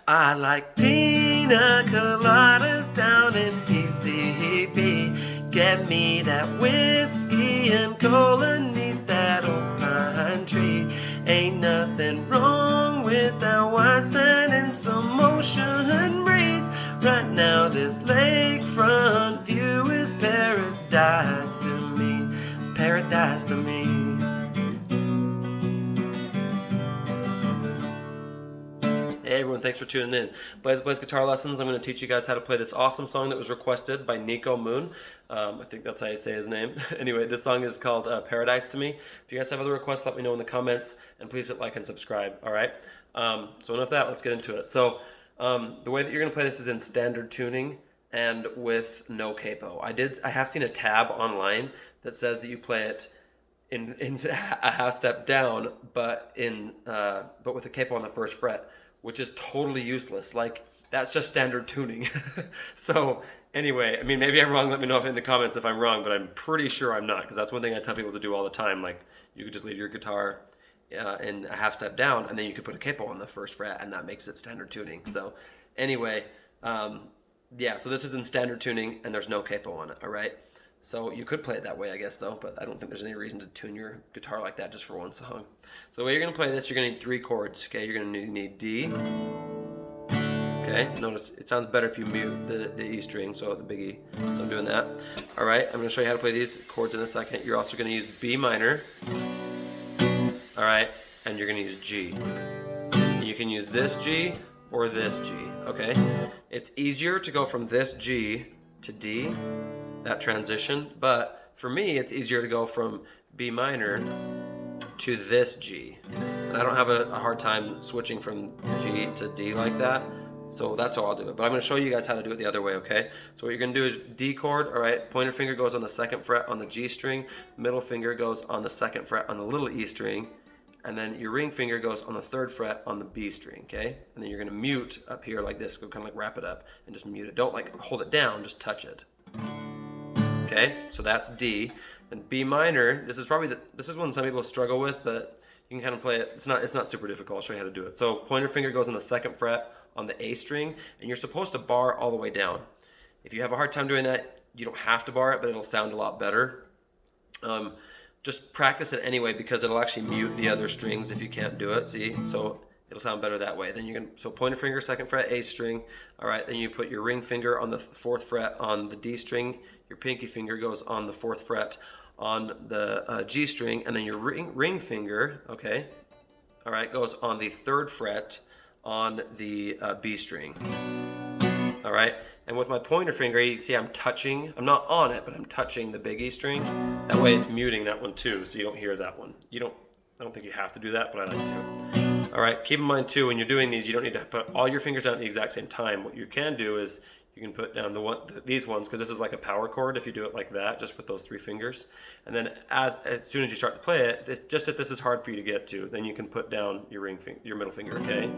I like pina coladas down in PCB. Get me that whiskey and cola neath that old pine tree. Ain't nothing wrong with that wine scent and some ocean breeze. Right now this lakefront view is paradise to me. Paradise to me. Hey everyone, thanks for tuning in. Blaze Blaze Guitar Lessons. I'm going to teach you guys how to play this awesome song that was requested by Niko Moon. I think that's how you say his name. Anyway, this song is called Paradise to Me. If you guys have other requests, let me know in the comments, and please hit like and subscribe, alright? So enough of that, let's get into it. So the way that you're going to play this is in standard tuning and with no capo. I have seen a tab online that says that you play it in a half step down, but with a capo on the first fret, which is totally useless. Like, that's just standard tuning. So anyway, I mean, maybe I'm wrong. Let me know in the comments if I'm wrong, but I'm pretty sure I'm not, because that's one thing I tell people to do all the time. Like, you could just leave your guitar in a half step down, and then you could put a capo on the first fret, and that makes it standard tuning. So anyway, yeah, so this is in standard tuning, and there's no capo on it, all right? So you could play it that way, I guess, though, but I don't think there's any reason to tune your guitar like that just for one song. So the way you're going to play this, you're going to need 3 chords, okay? You're going to need D, okay? Notice it sounds better if you mute the E string, so the big E. So I'm doing that. All right, I'm going to show you how to play these chords in a second. You're also going to use B minor, all right? And you're going to use G. You can use this G or this G, okay? It's easier to go from this G to D, that transition, but for me it's easier to go from B minor to this G, and I don't have a hard time switching from G to D like that, so that's how I'll do it. But I'm going to show you guys how to do it the other way, okay? So what you're going to do is D chord, all right? Pointer finger goes on the 2nd fret on the G string, middle finger goes on the 2nd fret on the little E string, and then your ring finger goes on the 3rd fret on the B string, okay? And then you're going to mute up here like this, go kind of like wrap it up and just mute it. Don't like hold it down, just touch it. Okay, so that's D. And B minor, this is one some people struggle with, but you can kind of play it. It's not super difficult. I'll show you how to do it. So pointer finger goes on the 2nd fret on the A string, and you're supposed to bar all the way down. If you have a hard time doing that, you don't have to bar it, but it'll sound a lot better. Just practice it anyway, because it'll actually mute the other strings if you can't do it. See, so it'll sound better that way. Then you can, so pointer finger, 2nd fret, A string. All right, then you put your ring finger on the 4th fret on the D string. Your pinky finger goes on the 4th fret on the G string, and then your ring finger, okay, all right, goes on the 3rd fret on the B string. All right, and with my pointer finger, you see I'm not on it, but I'm touching the big E string. That way it's muting that one too, so you don't hear that one. I don't think you have to do that, but I like to. All right, keep in mind too, when you're doing these, you don't need to put all your fingers down at the exact same time. What you can do is you can put down these ones, because this is like a power chord if you do it like that, just with those 3 fingers. And then as soon as you start to play it, just if this is hard for you to get to, then you can put down your middle finger, okay?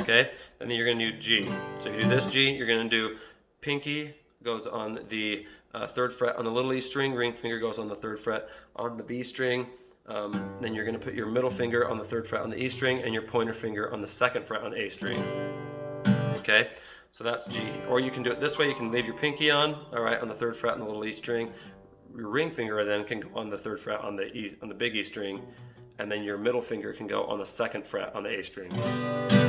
Okay, and then you're going to do G. So if you do this G, you're going to do pinky goes on the 3rd fret on the little E string, ring finger goes on the 3rd fret on the B string. Then you're going to put your middle finger on the 3rd fret on the E string, and your pointer finger on the 2nd fret on A string. Okay, so that's G. Or you can do it this way. You can leave your pinky on, all right, on the 3rd fret on the little E string. Your ring finger then can go on the 3rd fret on the big E string, and then your middle finger can go on the 2nd fret on the A string.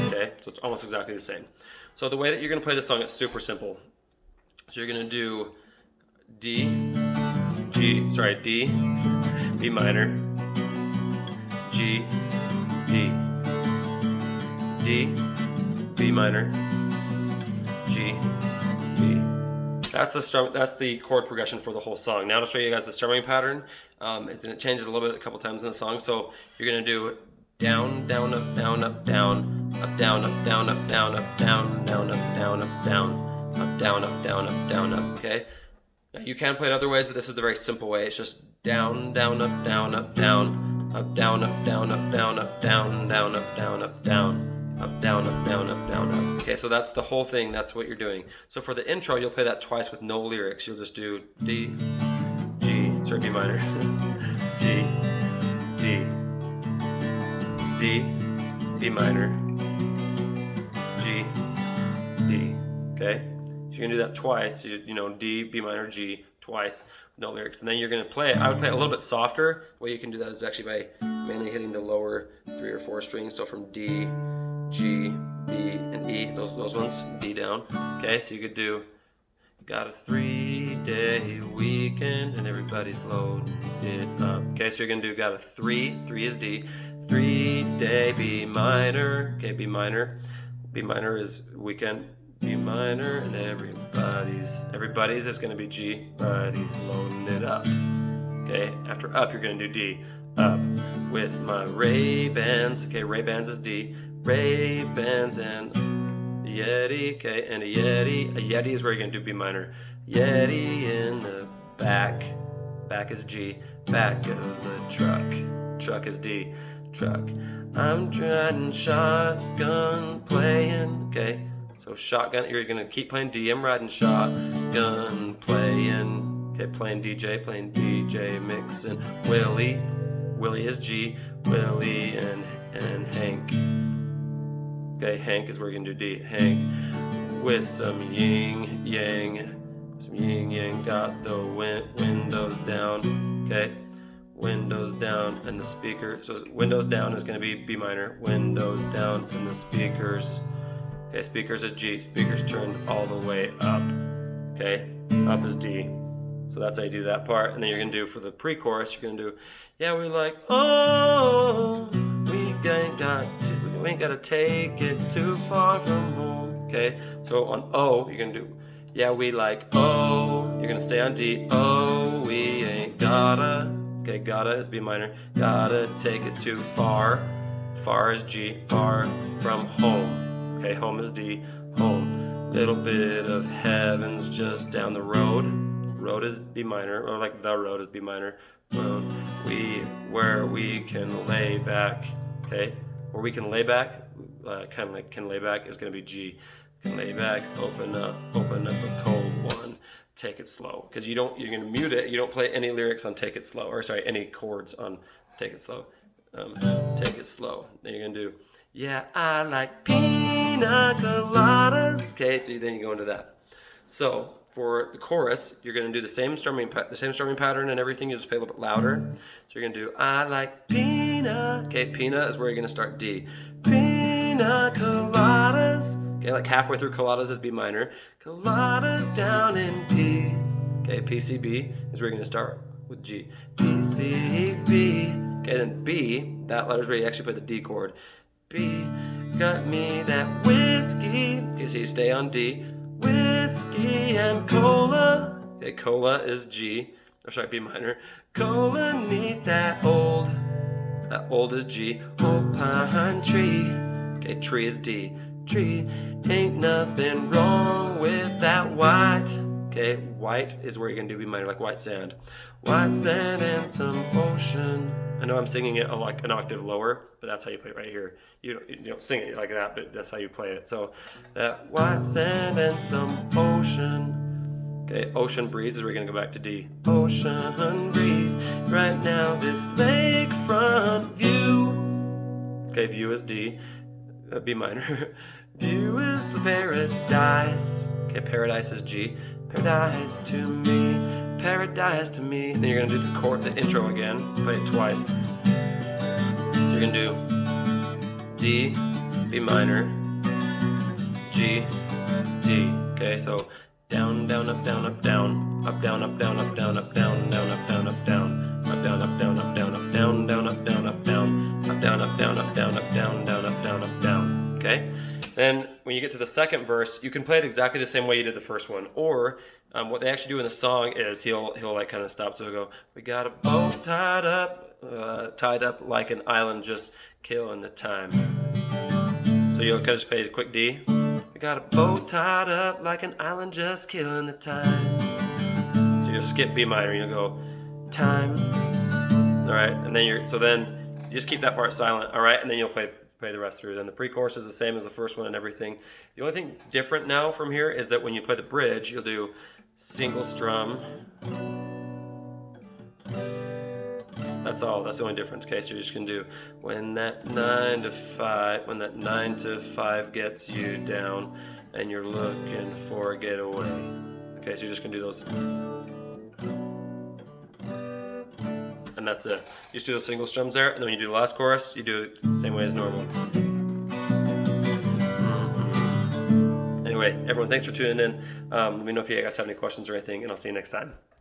Okay, so it's almost exactly the same. So the way that you're going to play this song is super simple. So you're going to do D, B minor, G, D, D, B minor, G, D. That's the chord progression for the whole song. Now to show you guys the strumming pattern, it changes a little bit a couple times in the song. So you're gonna do down, down, up, down, up, down, up, down, up, down, up, down, up, down, down, up, down, up, down, up, down, up, down, up, down, up. Okay. Now you can play it other ways, but this is the very simple way. It's just down, down, up, down, up, down, up, down, up, down, up, down, up, down, down, up, down, up, down. Up, down, up, down, up, down, up. Okay, so that's the whole thing. That's what you're doing. So for the intro, you'll play that twice with no lyrics. You'll just do D, G, sorry, B minor, G, D, D, B minor, okay? So you're gonna do that twice, you know, D, B minor, G, twice, no lyrics. And then you're gonna play it. I would play it a little bit softer. The way you can do that is actually by mainly hitting the lower 3 or 4 strings. So from D, G, B, and E, those ones, D down. Okay, so you could do, got a 3-day weekend and everybody's loaded up. Okay, so you're gonna do, got a 3 is D, 3-day B minor. Okay, B minor is weekend, B minor, and everybody's is gonna be G, everybody's loading it up. Okay, after up you're gonna do D, up with my Ray-Bans. Okay, Ray-Bans is D, Ray-Bans and Yeti. Okay, and a Yeti is where you're gonna do B minor. Yeti in the back is G, back of the truck is D, truck. I'm riding shotgun playing. Okay, so shotgun, you're gonna keep playing D. I'm riding shotgun playing. Okay, playing DJ, mixing. Willie is G, Willie and Hank. Okay, Hank is where you're gonna do D. Hank with some yin yang, got the windows down. Okay, windows down and the speaker. So windows down is gonna be B minor. Windows down and the speakers. Okay, speakers is G. Speakers turned all the way up. Okay, up is D. So that's how you do that part. And then you're gonna do for the pre-chorus, you're gonna do, yeah, we like, oh, we ain't gotta take it too far from home. Okay, so on O, you're gonna do, yeah, we like, oh, you're gonna stay on D, oh, we ain't gotta, okay, gotta is B minor, gotta take it too far, far is G, far from home. Okay, home is D, home, little bit of heaven's just down the road. Road is B minor, or like the road is B minor. Road, where we can lay back. Okay, where we can lay back, kind of like can lay back is gonna be G. Can lay back, open up a cold one. Take it slow, because you're gonna mute it. You don't play any lyrics on Take It Slow, or sorry, any chords on Take It Slow. Take it slow. Then you're gonna do, yeah, I like pina coladas. Okay, so then you go into that. So for the chorus, you're going to do the same strumming pattern and everything. You just play a little bit louder. So you're going to do, I like pina. Okay, pina is where you're going to start D. Pina coladas. Okay, like halfway through coladas is B minor. Coladas down in P. Okay, PCB is where you're going to start with G. PCB. Okay, then B, that letter is where you actually play the D chord. B, got me that whiskey. Okay, so you stay on D. Whiskey and cola. Okay, cola is G. Or sorry, B minor. Cola need that old. That old is G. Old pine tree. Okay, tree is D. Tree. Ain't nothing wrong with that white. Okay, white is where you're gonna do B minor, like white sand. White sand and some ocean. I know I'm singing it like an octave lower, but that's how you play it right here. You don't sing it like that, but that's how you play it. So that white sand and some ocean. Okay, ocean breeze is where you're gonna go back to D. Ocean breeze. Right now this lakefront view. Okay, view is D. B minor. View is the paradise. Okay, paradise is G. Paradise to me. Paradise to me. Then you're gonna do the intro again. Play it twice. So you're gonna do D, B minor, G, D. Okay, so down, down, up, down, up, down, up, down, up, down, up, down, up, down, down, up, down, up, down, up, down, up, down, up, down, up, down, down, up, down, up, down, up, down, up, down, up, down, up, down, down, up, down, up, down. Okay. Then when you get to the second verse, you can play it exactly the same way you did the first one, or what they actually do in the song is he'll like kind of stop, so he'll go, we got a boat tied up like an island, just killing the time. So you'll kind of just play a quick D. We got a boat tied up like an island, just killing the time. So you'll skip B minor, you'll go time. All right, and then you just keep that part silent. All right, and then you'll play the rest through. Then the pre-chorus is the same as the first one and everything. The only thing different now from here is that when you play the bridge, you'll do single strum. That's all. That's the only difference. Okay, so you're just gonna do when that 9 to 5 gets you down, and you're looking for a getaway. Okay, so you're just gonna do those. And that's it. You just do those single strums there, and then when you do the last chorus, you do it the same way as normal. Anyway, everyone, thanks for tuning in. Let me know if you guys have any questions or anything, and I'll see you next time.